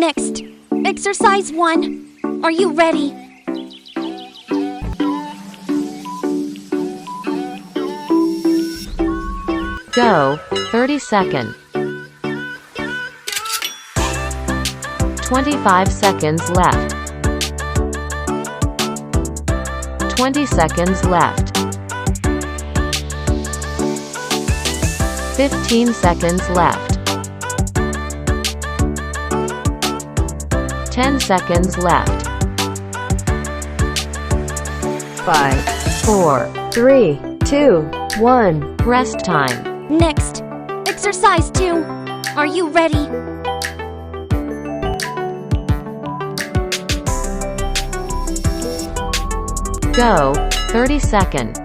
Next, exercise 1. Are you ready? Go, 30 seconds. 25 seconds left. 20 seconds left. 15 seconds left. 10 seconds left. 5, 4, 3, 2, 1. Rest time. Next, exercise 2. Are you ready? Go, 30 seconds.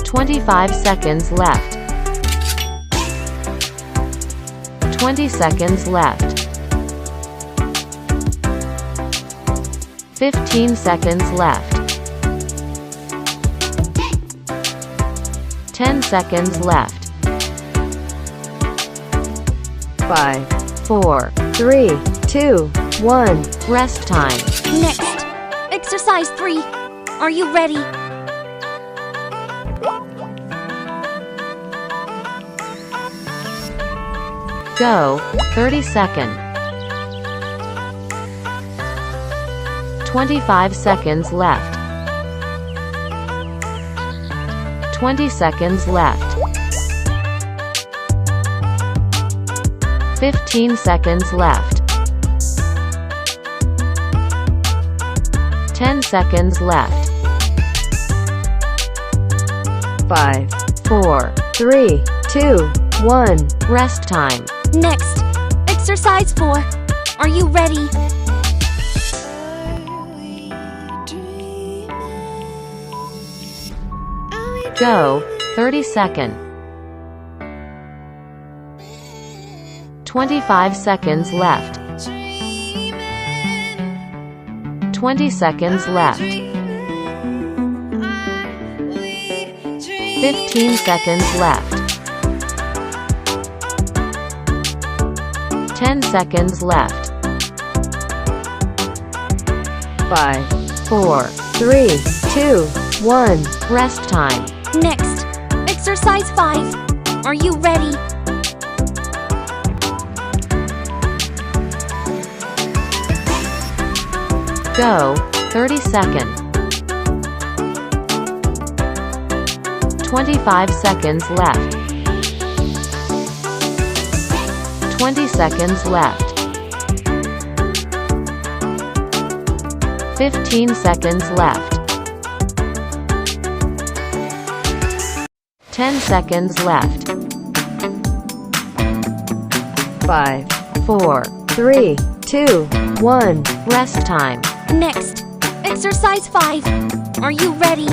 25 seconds left. 20 seconds left. 15 seconds left. 10 seconds left. 5, 4, 3, 2, 1. Rest time. Next, exercise 3. Are you ready? Go, 30 seconds. 25 seconds left. 20 seconds left. 15 seconds left. 10 seconds left. 5, 4, 3, 2, 1. Rest time. Next, exercise 4. Are you ready? Go, 30 seconds. 25 seconds left. 20 seconds left. 15 seconds left. 10 seconds left. 5, 4, 3, 2, 1. Rest time. Next, exercise 5. Are you ready? Go, 30 seconds. 25 seconds left. 20 seconds left. 15 seconds left. 10 seconds left. 5, 4, 3, 2, 1. Rest time. Next, exercise 5. Are you ready?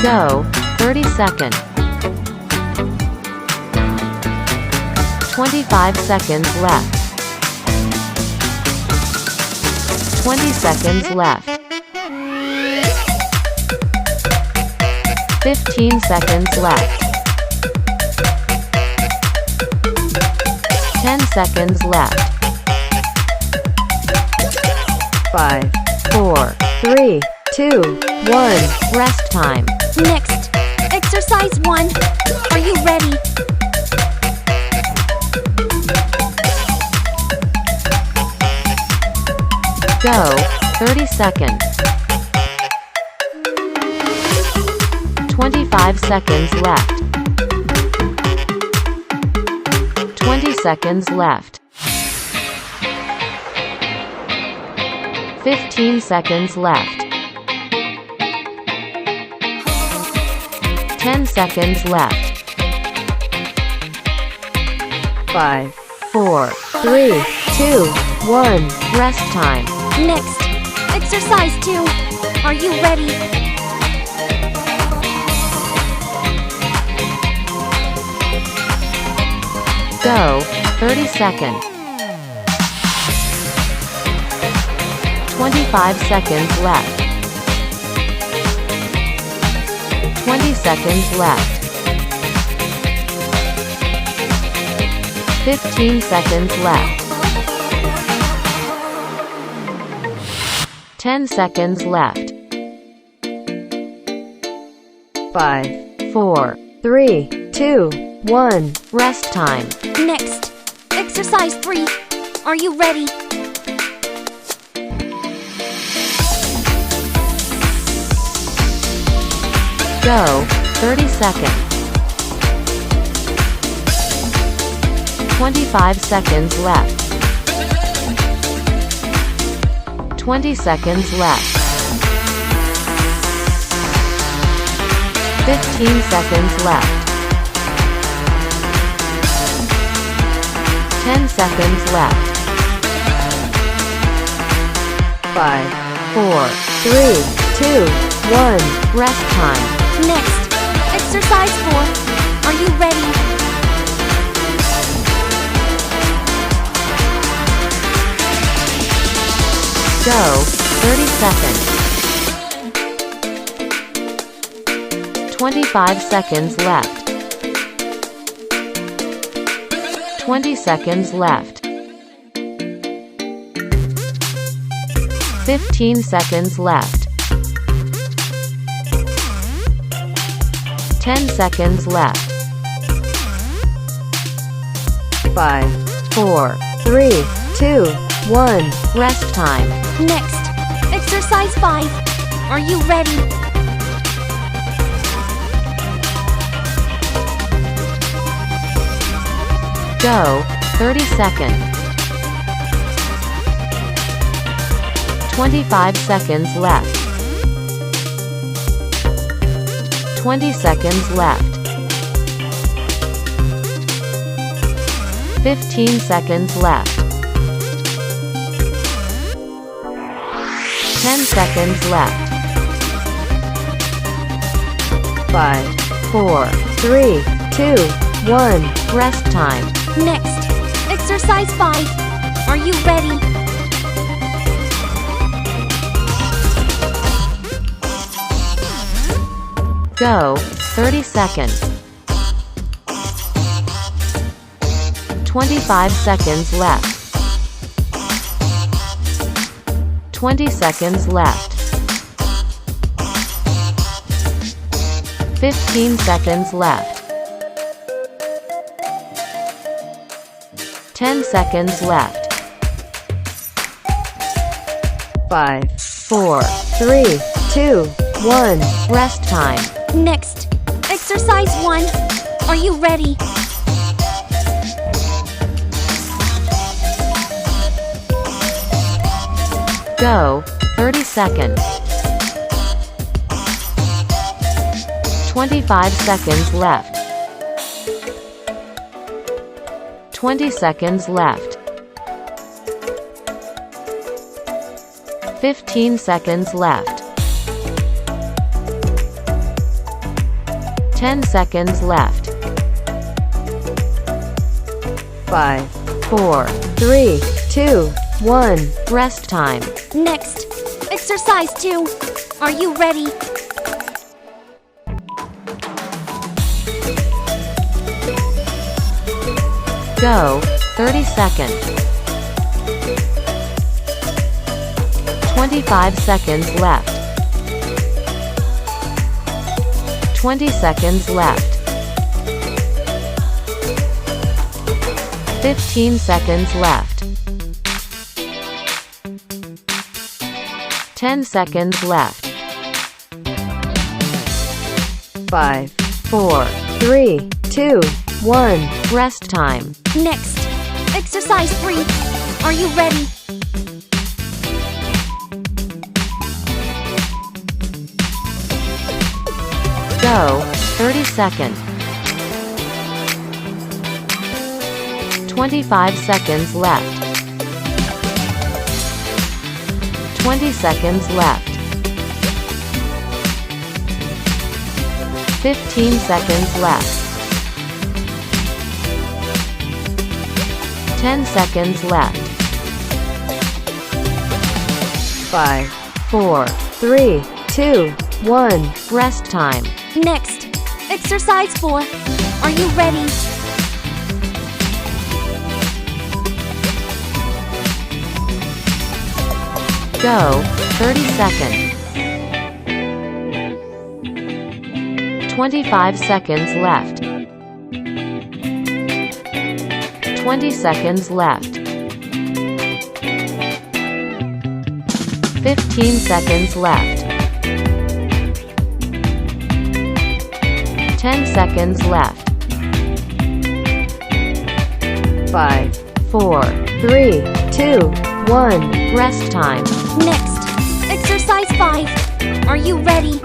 Go, 30 seconds. 25 seconds left. 20 seconds left. 15 seconds left. 10 seconds left. 5, 4, 3, 2, 1. Rest time. Next, exercise 1. Are you ready? Go, 30 seconds. 25 seconds left. 20 seconds left. 15 seconds left. 10 seconds left. 5, 4, 3, 2, 1. Rest time. Next, exercise 2. Are you ready? Go, 30 seconds. 25 seconds left. 20 seconds left. 15 seconds left. 10 seconds left. 5, 4, 3, 2, 1. Rest time. Next, exercise 3. Are you ready? Go. 30 seconds. 25 seconds left. 20 seconds left. 15 seconds left. 10 seconds left. 5, 4, 3, 2, 1. Rest time. Next, exercise 4. Are you ready? Go. 30 seconds. 25 seconds left. 20 seconds left. 15 seconds left. 10 seconds left. 5, 4, 3, 2, 1. Rest time. Next, exercise 5. Are you ready? Go. 30 seconds. 25 seconds left. 20 seconds left. 15 seconds left. 10 seconds left. 5, 4, 3, 2, 1. Rest time. Next, exercise 5. Are you ready? Go. 30 seconds. 25 seconds left. 20 seconds left. 15 seconds left. 10 seconds left. 5, 4, 3, 2, 1. Rest time. Next, exercise 1. Are you ready? Go. 30 seconds. 25 seconds left. 20 seconds left. 15 seconds left. 10 seconds left. 5, 4, 3, 2, 1. Rest time. Next, exercise 2. Are you ready? Go. 30 seconds. 25 seconds left. 20 seconds left. 15 seconds left. 10 seconds left. 5, 4, 3, 2, 1. Rest time. Next, exercise 3. Are you ready? Go. 30 seconds. 25 seconds left. 20 seconds left. 15 seconds left. 10 seconds left. 5, 4, 3, 2, 1. Rest time. Next, exercise 4. Are you ready? Go, 30 seconds. 25 seconds left. 20 seconds left. 15 seconds left. 10 seconds left. 5, 4, 3, 2, 1. Rest time. Next, exercise 5. Are you ready?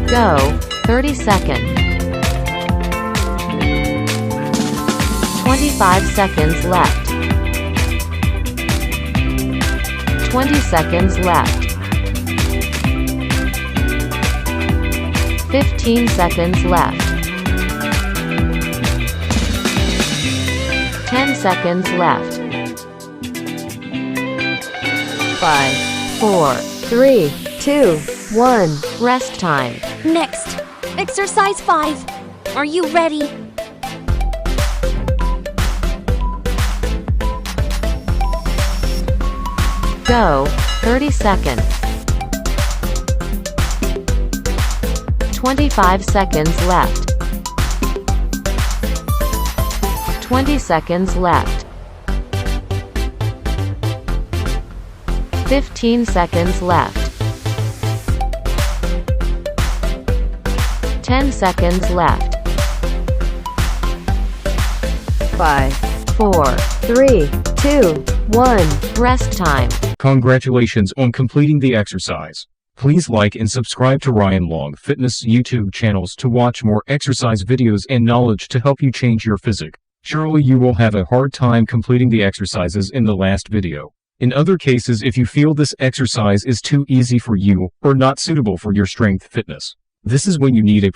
Go, 30 seconds. 25 seconds left. 20 seconds left. 15 seconds left. 10 seconds left. 5, 4, 3, 2, 1. Rest time. Next, exercise 5. Are you ready? Go, 30 seconds. 25 seconds left. 20 seconds left. 15 seconds left. 10 seconds left. 5, 4, 3, 2, 1. Rest time. Congratulations on completing the exercise. Please like and subscribe to Ryan Long Fitness YouTube channels to watch more exercise videos and knowledge to help you change your physique. Surely you will have a hard time completing the exercises in the last video. In other cases, if you feel this exercise is too easy for you or not suitable for your strength fitness, this is when you need a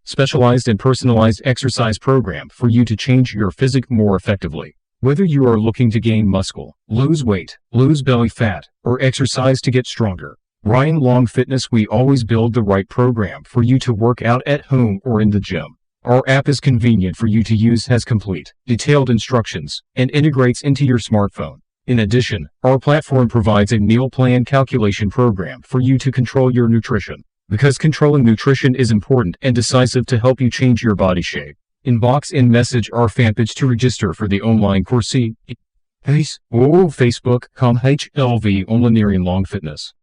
specialized and personalized exercise program for you to change your physique more effectively. Whether you are looking to gain muscle, lose weight, lose belly fat, or exercise to get stronger, Ryan Long Fitness, we always build the right program for you to work out at home or in the gym. Our app is convenient for you to use, has complete, detailed instructions, and integrates into your smartphone. In addition, our platform provides a meal plan calculation program for you to control your nutrition. Because controlling nutrition is important and decisive to help you change your body shape. Inbox and message our fan page to register for the online course. Facebook.com/HLV Online Long Fitness.